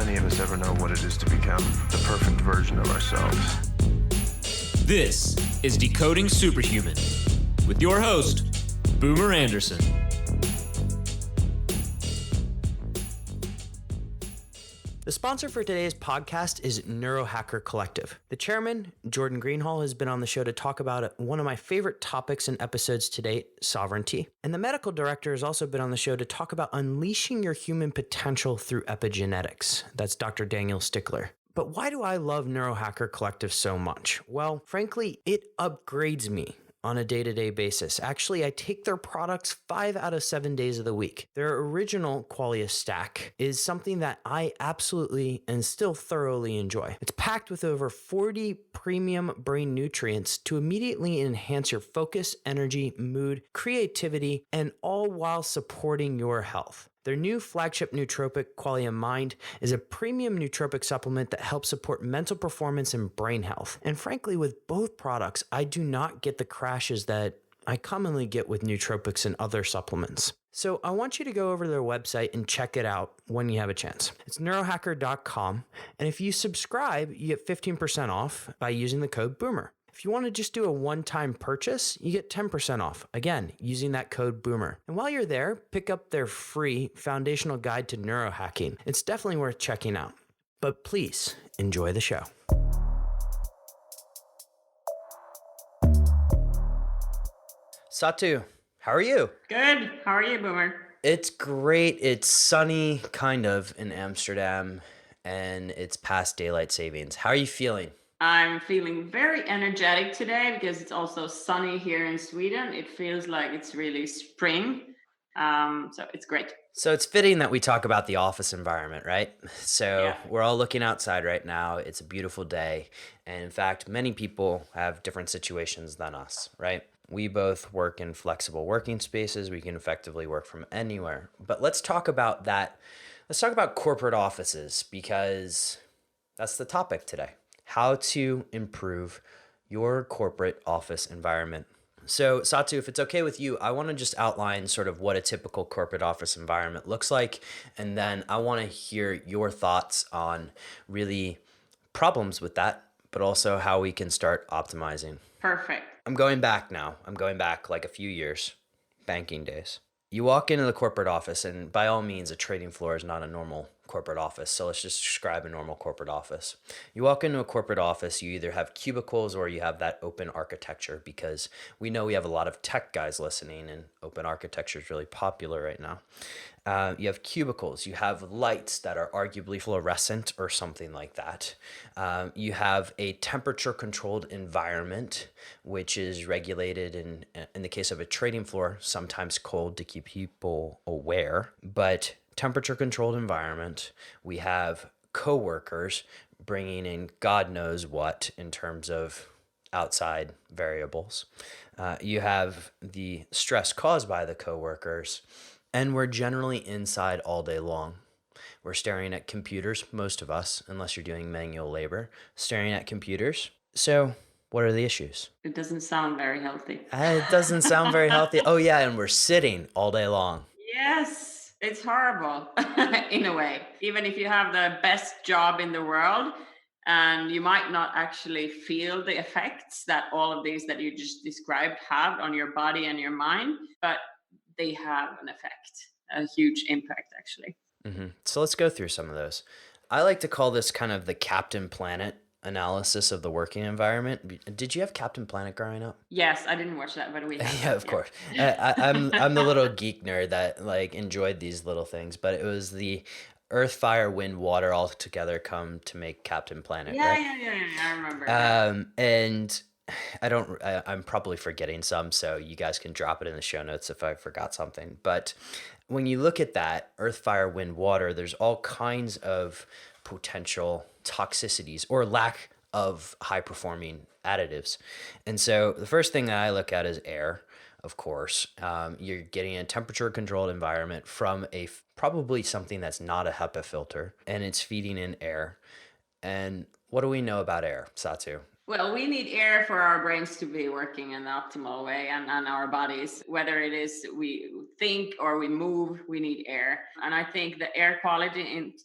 many of us ever know what it is to become the perfect version of ourselves. This is Decoding Superhuman with your host, Boomer Anderson. The sponsor for today's podcast is Neurohacker Collective. The chairman, Jordan Greenhall, has been on the show to talk about one of my favorite topics in episodes to date, sovereignty. And the medical director has also been on the show to talk about unleashing your human potential through epigenetics. That's Dr. Daniel Stickler. But why do I love Neurohacker Collective so much? Well, frankly, it upgrades me on a day-to-day basis. Actually, I take their products 5 out of 7 days of the week. Their original Qualia stack is something that I absolutely and still thoroughly enjoy. It's packed with over 40 premium brain nutrients to immediately enhance your focus, energy, mood, creativity, and all while supporting your health. Their new flagship nootropic, Qualia Mind, is a premium nootropic supplement that helps support mental performance and brain health. And frankly, with both products, I do not get the crashes that I commonly get with nootropics and other supplements. So I want you to go over to their website and check it out when you have a chance. It's neurohacker.com. And if you subscribe, you get 15% off by using the code BOOMER. If you want to just do a one-time purchase, you get 10% off, again, using that code BOOMER. And while you're there, pick up their free foundational guide to neurohacking. It's definitely worth checking out. But please, enjoy the show. Satu, how are you? Good. How are you, Boomer? It's great. It's sunny, kind of, in Amsterdam, and it's past daylight savings. How are you feeling? I'm feeling very energetic today because it's also sunny here in Sweden. It feels like it's really spring. So it's great. So it's fitting that we talk about the office environment, right? So Yeah. We're all looking outside right now. It's a beautiful day. And in fact, many people have different situations than us, right? We both work in flexible working spaces. We can effectively work from anywhere. But let's talk about that. Let's talk about corporate offices because that's the topic today. How to improve your corporate office environment. So Satu, if it's okay with you, I want to just outline sort of what a typical corporate office environment looks like. And then I want to hear your thoughts on really problems with that, but also how we can start optimizing. Perfect. I'm going back now. I'm going back like a few years, banking days. You walk into the corporate office, and by all means, a trading floor is not a normal corporate office. So let's just describe a normal corporate office. You walk into a corporate office, you either have cubicles or you have that open architecture, because we know we have a lot of tech guys listening and open architecture is really popular right now. You have cubicles, you have lights that are arguably fluorescent or something like that. You have a temperature controlled environment, which is regulated in the case of a trading floor, sometimes cold to keep people aware, but temperature controlled environment. We have coworkers bringing in God knows what in terms of outside variables. You have the stress caused by the coworkers, and we're generally inside all day long. We're staring at computers, most of us, unless you're doing manual labor, staring at computers. So what are the issues? It doesn't sound very healthy. It doesn't sound very healthy. Oh yeah, and we're sitting all day long. Yes, it's horrible in a way. Even if you have the best job in the world, and you might not actually feel the effects that all of these that you just described have on your body and your mind, but they have an effect, a huge impact actually. Mm-hmm. So let's go through some of those. I like to call this kind of the Captain Planet analysis of the working environment. Did you have Captain Planet growing up? Yes, I didn't watch that, but we have Yeah, of course. I'm the little geek nerd that like enjoyed these little things, but it was the Earth, Fire, Wind, Water all together come to make Captain Planet, Yeah, right? yeah. I remember that. And I'm probably forgetting some, so you guys can drop it in the show notes if I forgot something. But when you look at that, Earth, Fire, Wind, Water, there's all kinds of potential toxicities or lack of high performing additives. And so the first thing that I look at is air. Of course, you're getting a temperature controlled environment from probably something that's not a HEPA filter, and it's feeding in air. And what do we know about air, Satu? Well, we need air for our brains to be working in the optimal way, and our bodies, whether it is we think or we move, we need air. And I think the air quality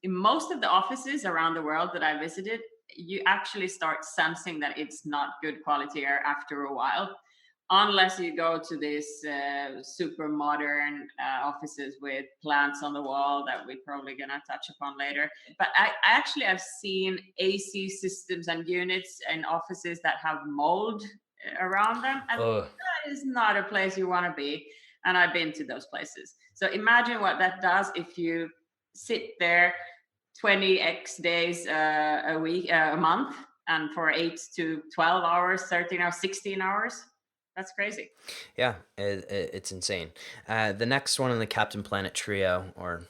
in most of the offices around the world that I visited, you actually start sensing that it's not good quality air after a while, unless you go to these super modern offices with plants on the wall that we're probably going to touch upon later. But I actually have seen AC systems and units in offices that have mold around them, and Ugh. that is not a place you want to be. And I've been to those places. So imagine what that does if you sit there 20x days a week, a month, and for 8 to 12 hours, 13 hours, 16 hours. That's crazy. Yeah, it's insane. The next one in the Captain Planet trio, or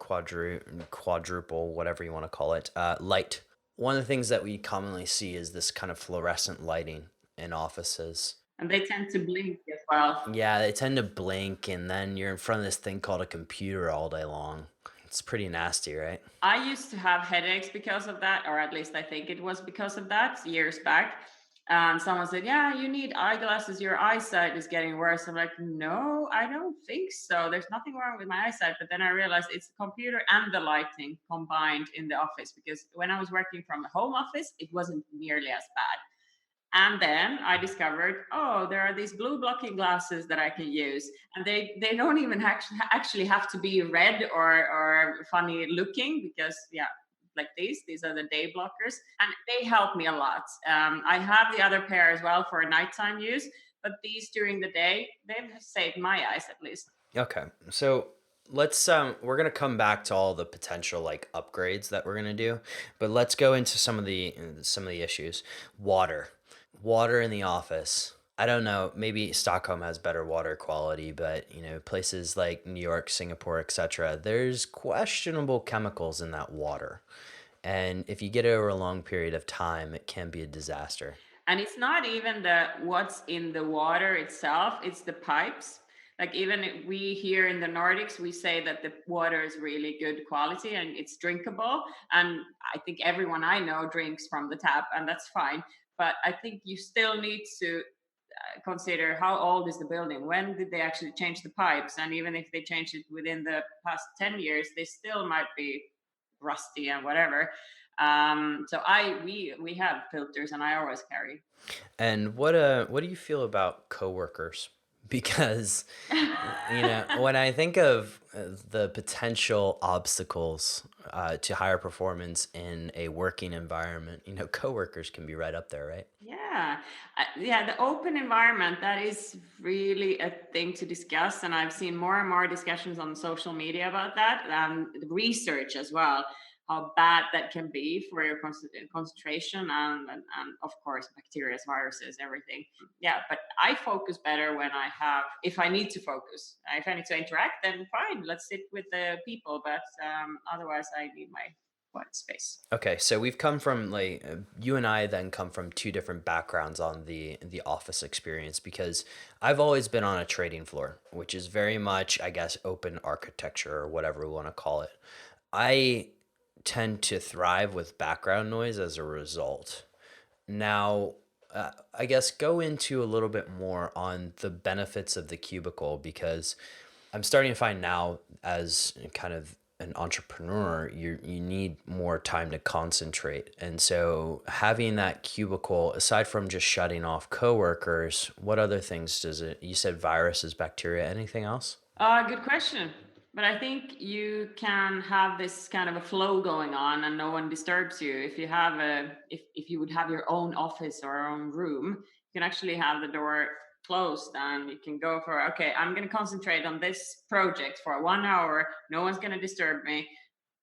quadruple, whatever you want to call it, light. One of the things that we commonly see is this kind of fluorescent lighting in offices. And they tend to blink as well. Yeah, they tend to blink, and then you're in front of this thing called a computer all day long. It's pretty nasty, right? I used to have headaches because of that, or at least I think it was because of that years back. And someone said, "Yeah, you need eyeglasses. Your eyesight is getting worse." I'm like, "No, I don't think so. There's nothing wrong with my eyesight." But then I realized it's the computer and the lighting combined in the office, because when I was working from a home office, it wasn't nearly as bad. And then I discovered, oh, there are these blue blocking glasses that I can use, and they don't even actually have to be red or funny looking, because yeah, like these are the day blockers, and they help me a lot. I have the other pair as well for nighttime use, but these during the day, they've saved my eyes at least. Okay, so let's we're gonna come back to all the potential like upgrades that we're gonna do, but let's go into some of the issues. Water, water in the office. I don't know. Maybe Stockholm has better water quality, but places like New York, Singapore, etc. There's questionable chemicals in that water, and if you get it over a long period of time, it can be a disaster. And it's not even the what's in the water itself, it's the pipes. Like even we here in the Nordics, we say that the water is really good quality and it's drinkable. And I think everyone I know drinks from the tap, and that's fine. But I think you still need to consider how old is the building, when did they actually change the pipes, and even if they changed it within the past 10 years, they still might be rusty and whatever. So we have filters, and I always carry. And what do you feel about coworkers? Because when I think of the potential obstacles to higher performance in a working environment, coworkers can be right up there, right? Yeah, yeah, the open environment, that is really a thing to discuss, and I've seen more and more discussions on social media about that, the research as well, how bad that can be for your concentration, and of course bacteria, viruses, everything. Yeah, but I focus better when I have, if I need to focus, if I need to interact, then fine, let's sit with the people, but otherwise I need my quiet space. Okay, so we've come from like you and I then come from two different backgrounds on the office experience, because I've always been on a trading floor, which is very much, I guess, open architecture or whatever we want to call it. I tend to thrive with background noise as a result. Now, I guess go into a little bit more on the benefits of the cubicle, because I'm starting to find now, as kind of an entrepreneur, you need more time to concentrate. And so having that cubicle, aside from just shutting off coworkers, what other things does it? You said viruses, bacteria, anything else? Good question. But I think you can have this kind of a flow going on and no one disturbs you. If you have if you would have your own office or own room, you can actually have the door closed and you can go for, okay, I'm going to concentrate on this project for 1 hour. No one's going to disturb me.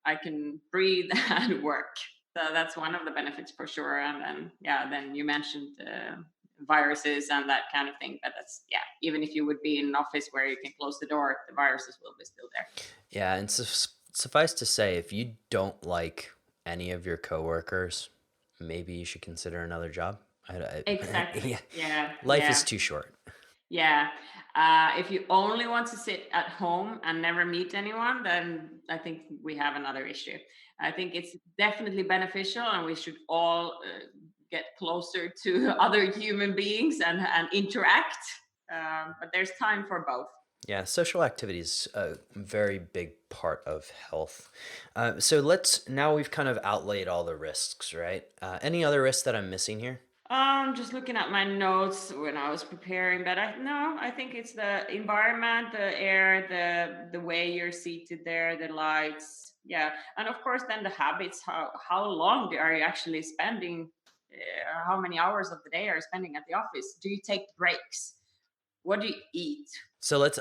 I can breathe and work. So that's one of the benefits for sure. And then, yeah, then you mentioned viruses and that kind of thing. But that's, yeah, even if you would be in an office where you can close the door, the viruses will be still there. Yeah, and suffice to say, if you don't like any of your coworkers, maybe you should consider another job. Exactly. Yeah, Yeah. life Yeah. is too short. Yeah. If you only want to sit at home and never meet anyone, then I think we have another issue. I think it's definitely beneficial, and we should all get closer to other human beings and interact. But there's time for both. Yeah, social activity is a very big part of health. So now we've kind of outlaid all the risks, right? Any other risks that I'm missing here? Just looking at my notes when I was preparing, but I think it's the environment, the air, the way you're seated there, the lights, yeah, and of course then the habits. How long are you actually spending? How many hours of the day are you spending at the office? Do you take breaks? What do you eat? So let's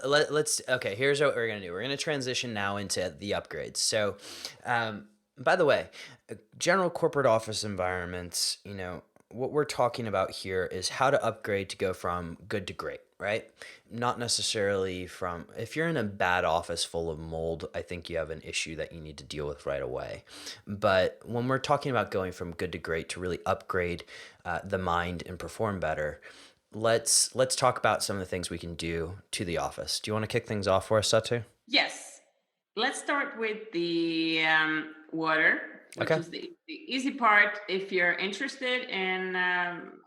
okay, here's what we're gonna do. We're gonna transition now into the upgrades. So, by the way, general corporate office environments, what we're talking about here is how to upgrade to go from good to great, right? Not necessarily from, if you're in a bad office full of mold, I think you have an issue that you need to deal with right away. But when we're talking about going from good to great to really upgrade the mind and perform better, let's talk about some of the things we can do to the office. Do you want to kick things off for us, Satu? Yes. Let's start with the water, which Okay. is the easy part. If you're interested in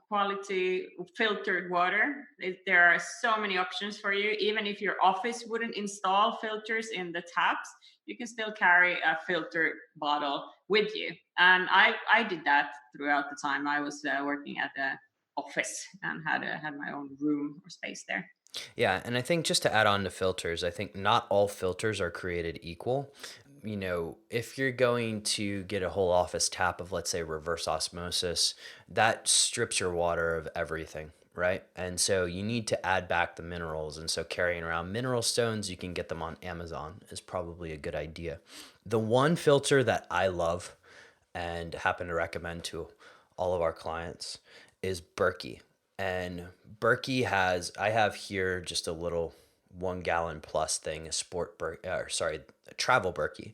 quality filtered water, there are so many options for you. Even if your office wouldn't install filters in the taps, you can still carry a filtered bottle with you. And I did that throughout the time I was working at the office and had my own room or space there. Yeah, and I think just to add on to filters, I think not all filters are created equal. If you're going to get a whole office tap of, let's say, reverse osmosis, that strips your water of everything, right? And so you need to add back the minerals. And so carrying around mineral stones, you can get them on Amazon, is probably a good idea. The one filter that I love and happen to recommend to all of our clients is Berkey. And Berkey I have here just a little 1 gallon plus thing, a travel Berkey.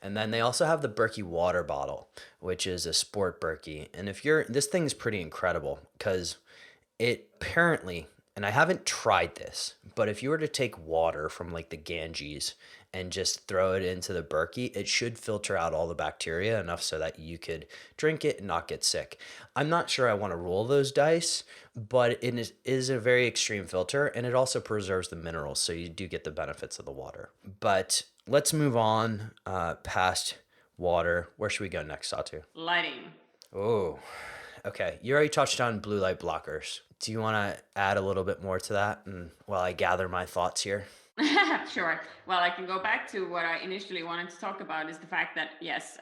And then they also have the Berkey water bottle, which is a sport Berkey. And this thing's pretty incredible because it apparently, and I haven't tried this, but if you were to take water from like the Ganges and just throw it into the Berkey, it should filter out all the bacteria enough so that you could drink it and not get sick. I'm not sure I want to roll those dice, but it is a very extreme filter, and it also preserves the minerals, so you do get the benefits of the water. But let's move on past water. Where should we go next, Satu? Lighting. Oh, okay. You already touched on blue light blockers. Do you want to add a little bit more to that, and while I gather my thoughts here? Sure. Well, I can go back to what I initially wanted to talk about is the fact that, yes,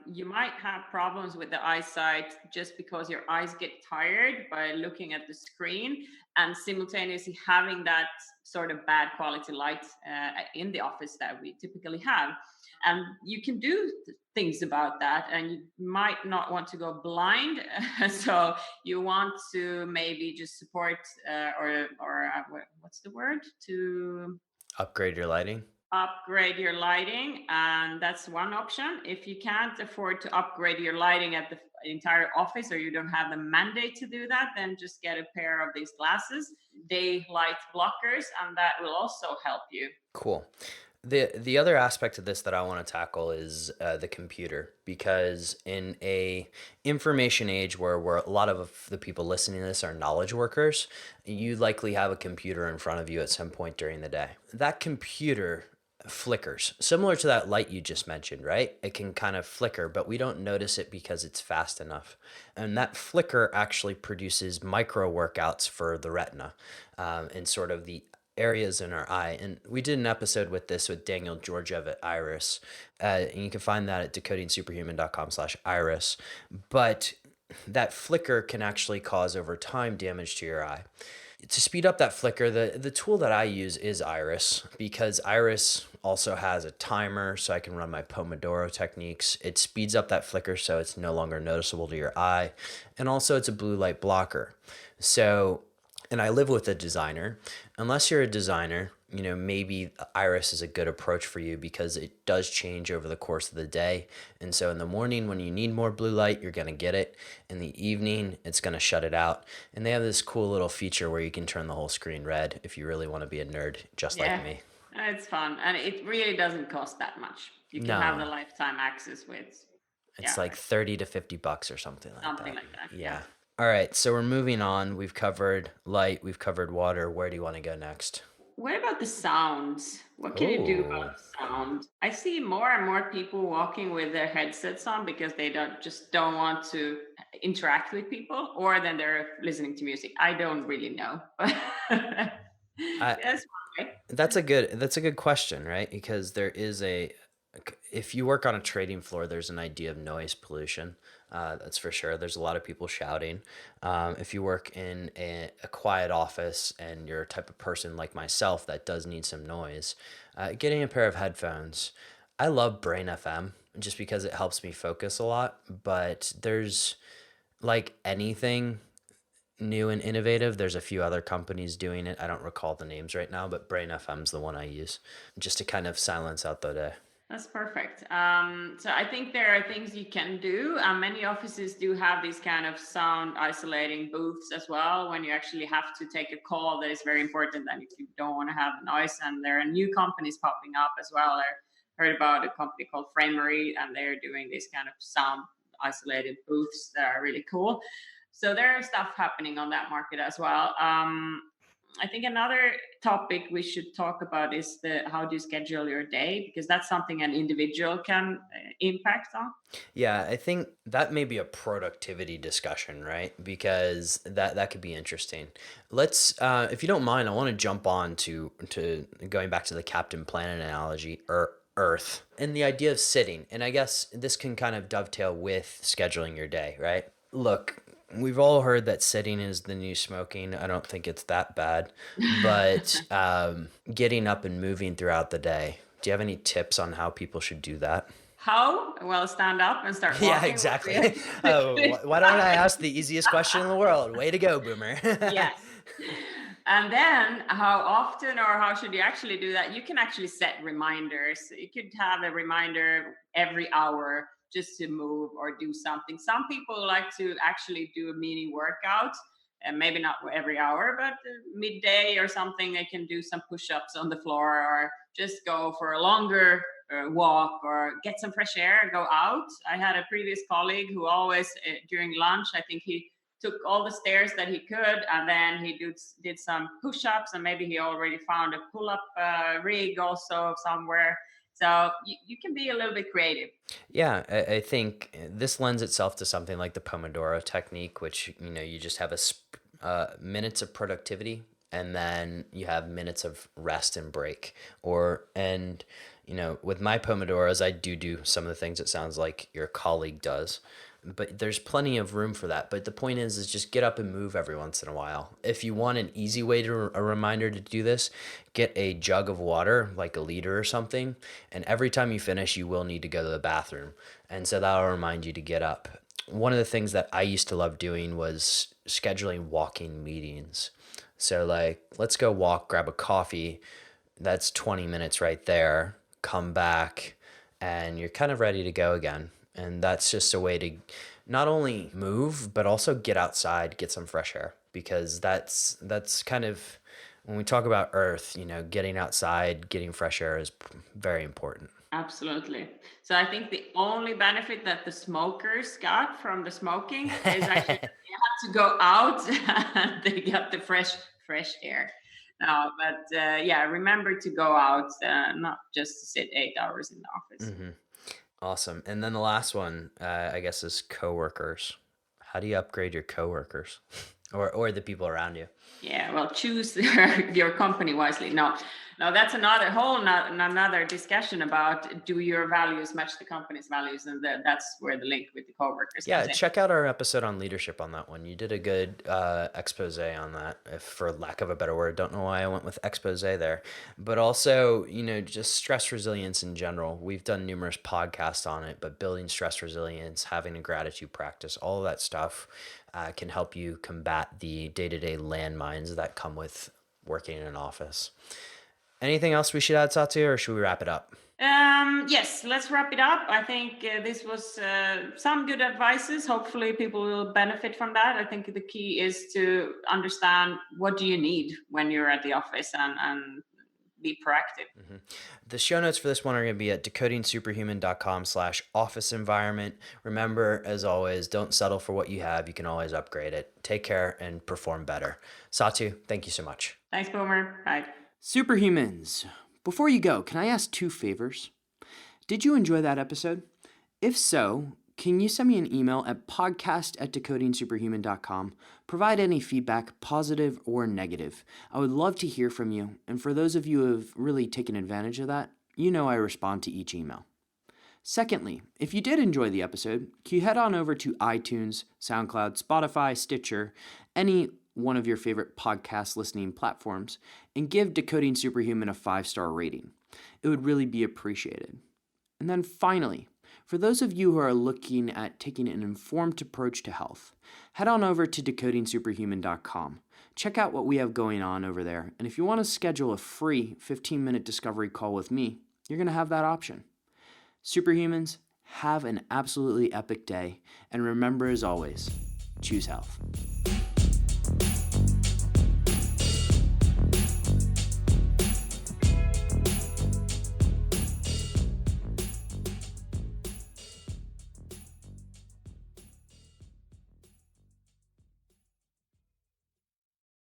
you might have problems with the eyesight just because your eyes get tired by looking at the screen and simultaneously having that sort of bad quality light in the office that we typically have. And you can do things about that, and you might not want to go blind. So you want to maybe just support what's the word, to Upgrade your lighting? upgrade your lighting, and that's one option. If you can't afford to upgrade your lighting at the entire office, or you don't have the mandate to do that, then just get a pair of these glasses, daylight blockers, and that will also help you. Cool. The other aspect of this that I want to tackle is the computer, because in a information age where a lot of the people listening to this are knowledge workers, you likely have a computer in front of you at some point during the day. That computer flickers, similar to that light you just mentioned, right? It can kind of flicker, but we don't notice it because it's fast enough. And that flicker actually produces micro workouts for the retina and sort of the areas in our eye. And we did an episode with Daniel Georgiev at Iris. And you can find that at decodingsuperhuman.com/iris. But that flicker can actually cause over time damage to your eye. To speed up that flicker, the tool that I use is Iris, because Iris also has a timer so I can run my Pomodoro techniques. It speeds up that flicker so it's no longer noticeable to your eye. And also it's a blue light blocker. So, and I live with a designer. Unless you're a designer, maybe Iris is a good approach for you because it does change over the course of the day. And so in the morning when you need more blue light, you're going to get it. In the evening, it's going to shut it out. And they have this cool little feature where you can turn the whole screen red if you really want to be a nerd just like me. It's fun. And it really doesn't cost that much. You can have the lifetime access with It's Yeah, like 30 to $50 or something like something that. like that. Yeah. All right. So we're moving on. We've covered light, we've covered water. Where do you want to go next? What about the sounds? What can you do Oh, about the sound? I see more and more people walking with their headsets on because they don't want to interact with people, or then they're listening to music. I don't really know. I, That's one way. that's a good question, right? Because there is if you work on a trading floor, there's an idea of noise pollution. That's for sure. There's a lot of people shouting. If you work in a quiet office and you're a type of person like myself that does need some noise, getting a pair of headphones. I love Brain FM just because it helps me focus a lot. But there's like anything new and innovative. There's a few other companies doing it. I don't recall the names right now, but Brain FM's the one I use just to kind of silence out the day. That's perfect. So I think there are things you can do. Many offices do have these kind of sound isolating booths as well when you actually have to take a call that is very important and if you don't want to have noise. And there are new companies popping up as well. I heard about a company called Framery and they're doing these kind of sound isolated booths that are really cool. So there is stuff happening on that market as well. I think another topic we should talk about is the how do you schedule your day, because that's something an individual can impact on. Yeah, I think that may be a productivity discussion, right? Because that could be interesting. Let's, if you don't mind, I want to jump on to going back to the Captain Planet analogy, Earth, and the idea of sitting. And I guess this can kind of dovetail with scheduling your day, right? Look, we've all heard that sitting is the new smoking. I don't think it's that bad, but getting up and moving throughout the day. Do you have any tips on how people should do that? How? Well, stand up and start Yeah, walking. exactly. Oh, why don't I ask the easiest question in the world? Way to go, Boomer. Yes. And then how often or how should you actually do that? You can actually set reminders. You could have a reminder every hour just to move or do something. Some people like to actually do a mini workout, and maybe not every hour, but midday or something, they can do some push-ups on the floor or just go for a longer walk or get some fresh air, go out. I had a previous colleague who always during lunch, I think he took all the stairs that he could, and then he did some push-ups, and maybe he already found a pull-up rig also somewhere. So you can be a little bit creative. Yeah, I think this lends itself to something like the Pomodoro technique, which you just have minutes of productivity, and then you have minutes of rest and break. With my Pomodoros, I do some of the things it sounds like your colleague does. But there's plenty of room for that. But the point is just get up and move every once in a while. If you want an easy way to a reminder to do this, get a jug of water, like a liter or something. And every time you finish, you will need to go to the bathroom. And so that'll remind you to get up. One of the things that I used to love doing was scheduling walking meetings. So like, let's go walk, grab a coffee. That's 20 minutes right there. Come back and you're kind of ready to go again. And that's just a way to not only move, but also get outside, get some fresh air, because that's kind of when we talk about Earth, getting outside, getting fresh air is very important. Absolutely. So I think the only benefit that the smokers got from the smoking is actually that they had to go out and they got the fresh air. No, but yeah, remember to go out, not just to sit 8 hours in the office. Hmm. Awesome. And then the last one, I guess, is coworkers. How do you upgrade your coworkers or the people around you? Yeah, well, choose your company wisely. No, that's another discussion about do your values match the company's values, and that's where the link with the coworkers Yeah, comes in. check out our episode on leadership on that one. You did a good expose on that, if for lack of a better word. Don't know why I went with expose there. But also, just stress resilience in general. We've done numerous podcasts on it, but building stress resilience, having a gratitude practice, all of that stuff can help you combat the day-to-day landmines that come with working in an office. Anything else we should add, Satu, or should we wrap it up? Yes, let's wrap it up. I think this was some good advices. Hopefully people will benefit from that. I think the key is to understand what do you need when you're at the office, and be proactive. The show notes for this one are going to be at decodingsuperhuman.com/office environment. Remember, as always, don't settle for what you have. You can always upgrade it. Take care and perform better. Satu, thank you so much. Thanks, Boomer. Bye. Superhumans, before you go, can I ask 2 favors? Did you enjoy that episode? If so, can you send me an email at podcast@decodingsuperhuman.com? Provide any feedback, positive or negative. I would love to hear from you. And for those of you who have really taken advantage of that, you know I respond to each email. Secondly, if you did enjoy the episode, can you head on over to iTunes, SoundCloud, Spotify, Stitcher, any one of your favorite podcast listening platforms, and give Decoding Superhuman a 5-star rating. It would really be appreciated. And then finally, for those of you who are looking at taking an informed approach to health, head on over to decodingsuperhuman.com. Check out what we have going on over there, and if you want to schedule a free 15-minute discovery call with me, you're going to have that option. Superhumans, have an absolutely epic day, and remember as always, choose health.